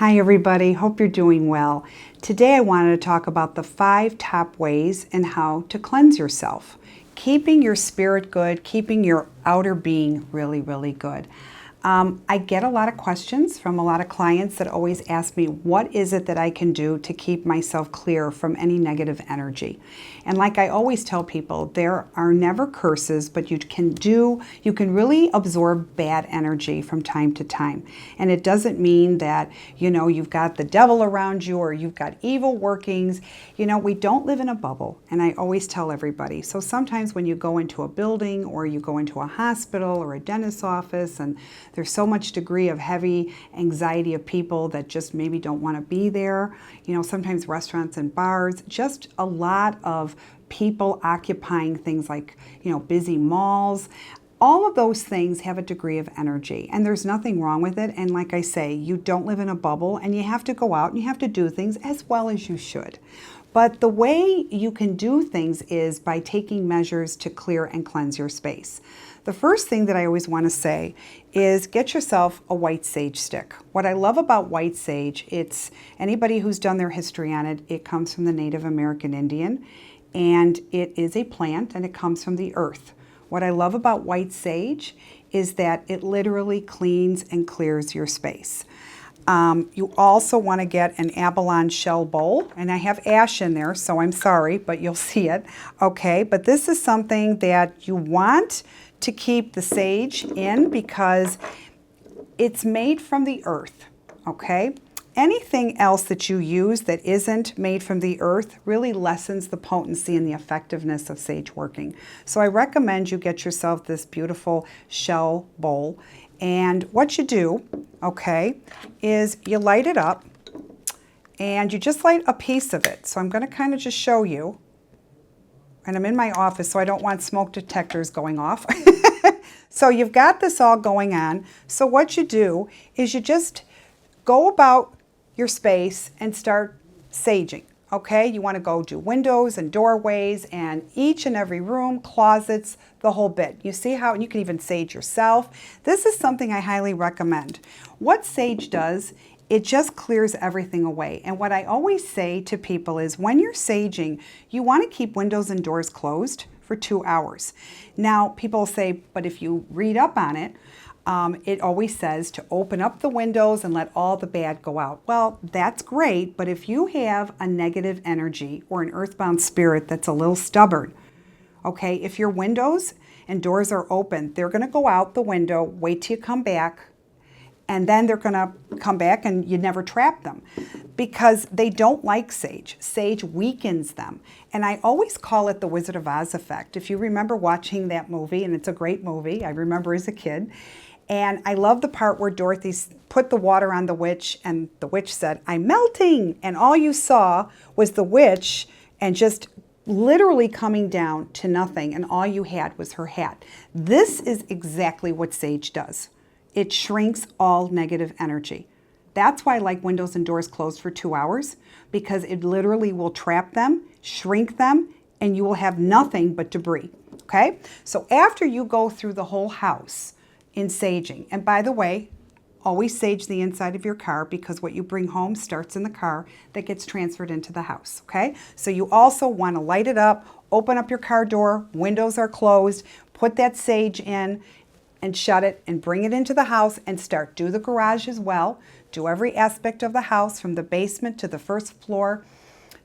Hi everybody, hope you're doing well. Today I wanted to talk about the 5 top ways and how to cleanse yourself. Keeping your spirit good, keeping your outer being really, really good. I get a lot of questions from a lot of clients that always ask me, what is it that I can do to keep myself clear from any negative energy? And like I always tell people, there are never curses, but you can really absorb bad energy from time to time. And it doesn't mean that, you've got the devil around you or you've got evil workings. We don't live in a bubble. And I always tell everybody. So sometimes when you go into a building or you go into a hospital or a dentist's office, and there's so much degree of heavy anxiety of people that just maybe don't want to be there. Sometimes restaurants and bars, just a lot of people occupying things like, busy malls. All of those things have a degree of energy, and there's nothing wrong with it. And like I say, you don't live in a bubble, and you have to go out and you have to do things as well as you should. But the way you can do things is by taking measures to clear and cleanse your space. The first thing that I always want to say is get yourself a white sage stick. What I love about white sage, it's anybody who's done their history on it, it comes from the Native American Indian, and it is a plant and it comes from the earth. What I love about white sage is that it literally cleans and clears your space. You also want to get an abalone shell bowl, and I have ash in there, so I'm sorry, but you'll see it, okay? But this is something that you want to keep the sage in because it's made from the earth, okay? Anything else that you use that isn't made from the earth really lessens the potency and the effectiveness of sage working. So I recommend you get yourself this beautiful shell bowl. And what you do, okay, is you light it up and you just light a piece of it. So I'm going to kind of just show you. And I'm in my office, so I don't want smoke detectors going off. So you've got this all going on. So what you do is you just go about your space and start saging. Okay, you want to go do windows and doorways and each and every room, closets, the whole bit. You see how you can even sage yourself. This is something I highly recommend. What sage does, it just clears everything away. And what I always say to people is when you're saging, you want to keep windows and doors closed for 2 hours. Now, people say, but if you read up on it, it always says to open up the windows and let all the bad go out. Well, that's great, but if you have a negative energy or an earthbound spirit that's a little stubborn, okay, if your windows and doors are open, they're going to go out the window, wait till you come back, and then they're going to come back and you never trap them because they don't like sage. Sage weakens them. And I always call it the Wizard of Oz effect. If you remember watching that movie, and it's a great movie, I remember as a kid, and I love the part where Dorothy put the water on the witch and the witch said, "I'm melting." And all you saw was the witch and just literally coming down to nothing. And all you had was her hat. This is exactly what sage does. It shrinks all negative energy. That's why I like windows and doors closed for 2 hours, because it literally will trap them, shrink them, and you will have nothing but debris. Okay? So after you go through the whole house in saging, and by the way, always sage the inside of your car because what you bring home starts in the car that gets transferred into the house. Okay? So you also want to light it up, open up your car door, windows are closed, put that sage in, and shut it and bring it into the house and start. Do the garage as well. Do every aspect of the house from the basement to the first floor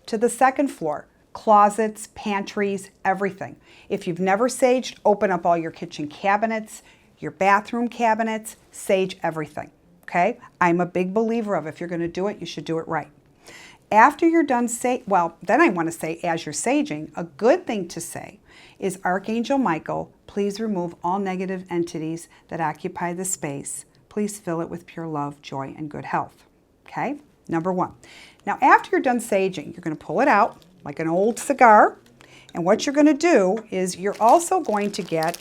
to the second floor. Closets, pantries, everything. If you've never saged, open up all your kitchen cabinets, your bathroom cabinets, sage everything. Okay? I'm a big believer of if you're going to do it, you should do it right. After you're done then I want to say as you're saging, a good thing to say is Archangel Michael, please remove all negative entities that occupy the space. Please fill it with pure love, joy, and good health. Okay? Number 1. Now, after you're done saging, you're going to pull it out like an old cigar. And what you're going to do is you're also going to get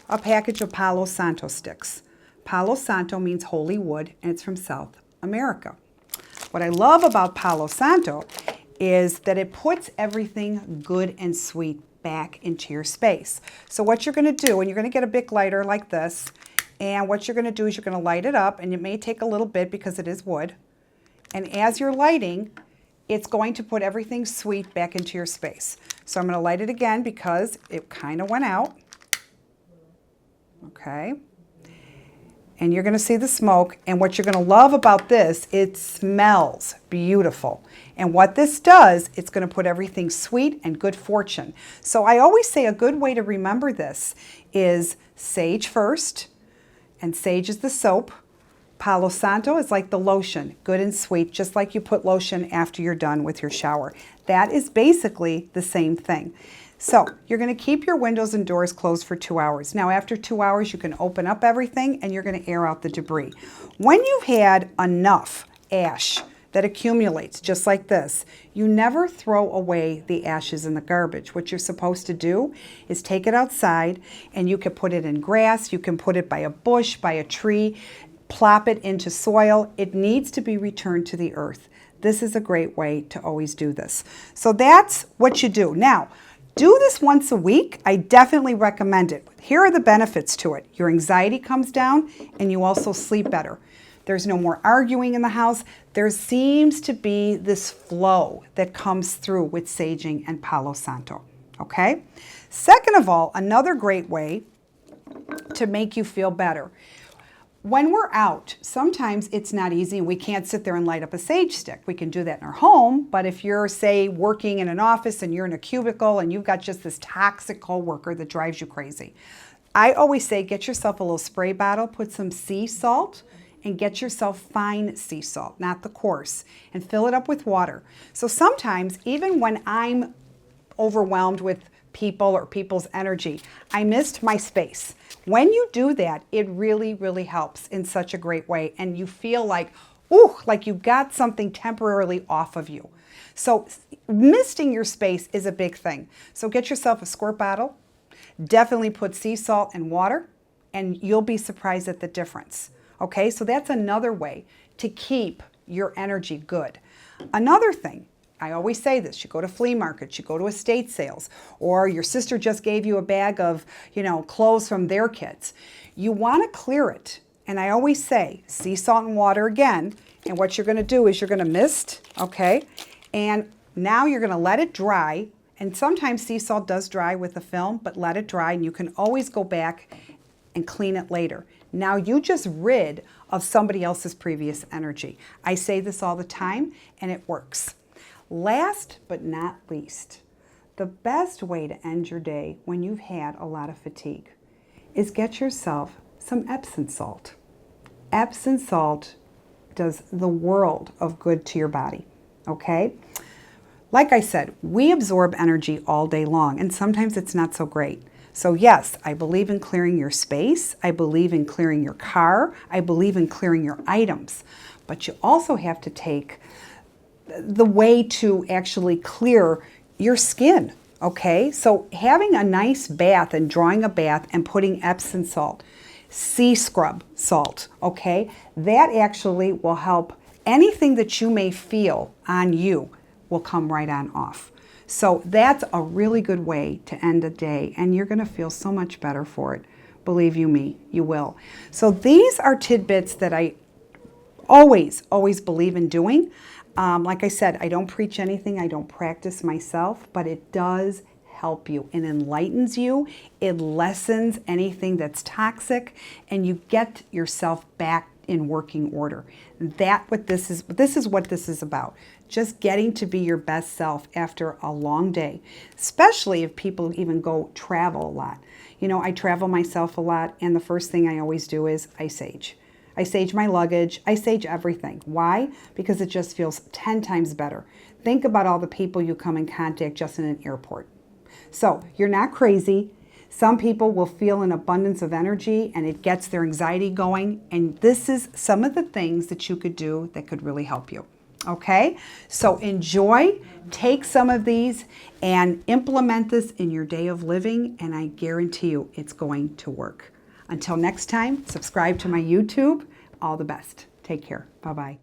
a package of Palo Santo sticks. Palo Santo means holy wood, and it's from South America. What I love about Palo Santo is that it puts everything good and sweet back into your space. So what you're going to do, and you're going to get a Bic lighter like this, and what you're going to do is you're going to light it up, and it may take a little bit because it is wood, And as you're lighting, it's going to put everything sweet back into your space. So I'm going to light it again because it kind of went out. Okay. And you're going to see the smoke. And what you're going to love about this, it smells beautiful. And what this does, it's going to put everything sweet and good fortune. So I always say a good way to remember this is sage first, and sage is the soap. Palo Santo is like the lotion, good and sweet, just like you put lotion after you're done with your shower. That is basically the same thing. So you're going to keep your windows and doors closed for 2 hours. Now after 2 hours, you can open up everything and you're going to air out the debris. When you've had enough ash that accumulates just like this, you never throw away the ashes in the garbage. What you're supposed to do is take it outside, and you can put it in grass, you can put it by a bush, by a tree, plop it into soil. It needs to be returned to the earth. This is a great way to always do this. So that's what you do. Now, do this once a week. I definitely recommend it. Here are the benefits to it. Your anxiety comes down and you also sleep better. There's no more arguing in the house. There seems to be this flow that comes through with saging and Palo Santo. Okay? Second of all, another great way to make you feel better. When we're out, sometimes it's not easy and we can't sit there and light up a sage stick. We can do that in our home, but if you're, say, working in an office and you're in a cubicle and you've got just this toxic coworker that drives you crazy, I always say get yourself a little spray bottle, put some sea salt, and get yourself fine sea salt, not the coarse, and fill it up with water. So sometimes, even when I'm overwhelmed with people or people's energy, I missed my space. When you do that, it really, really helps in such a great way, and you feel like, ooh, like you got something temporarily off of you. So misting your space is a big thing. So get yourself a squirt bottle, definitely put sea salt and water, and you'll be surprised at the difference. Okay, so that's another way to keep your energy good. Another thing, I always say this, you go to flea markets, you go to estate sales, or your sister just gave you a bag of, clothes from their kids. You want to clear it. And I always say sea salt and water again. And what you're going to do is you're going to mist, okay? And now you're going to let it dry. And sometimes sea salt does dry with a film, but let it dry and you can always go back and clean it later. Now you just rid of somebody else's previous energy. I say this all the time and it works. Last but not least, the best way to end your day when you've had a lot of fatigue is get yourself some Epsom salt. Epsom salt does the world of good to your body, okay? Like I said, we absorb energy all day long, and sometimes it's not so great. So yes, I believe in clearing your space. I believe in clearing your car. I believe in clearing your items. But you also have to take the way to actually clear your skin, okay? So having a nice bath and drawing a bath and putting Epsom salt, sea scrub salt, okay? That actually will help anything that you may feel on you will come right on off. So that's a really good way to end a day, and you're going to feel so much better for it. Believe you me, you will. So these are tidbits that I always believe in doing. Like I said, I don't preach anything, I don't practice myself, but it does help you. It enlightens you, it lessens anything that's toxic, and you get yourself back in working order. This is what this is about. Just getting to be your best self after a long day, especially if people even go travel a lot. I travel myself a lot, and the first thing I always do is I sage. I sage my luggage. I sage everything. Why? Because it just feels 10 times better. Think about all the people you come in contact just in an airport. So you're not crazy. Some people will feel an abundance of energy and it gets their anxiety going. And this is some of the things that you could do that could really help you. Okay? So enjoy, take some of these and implement this in your day of living, and I guarantee you it's going to work. Until next time, subscribe to my YouTube. All the best. Take care. Bye-bye.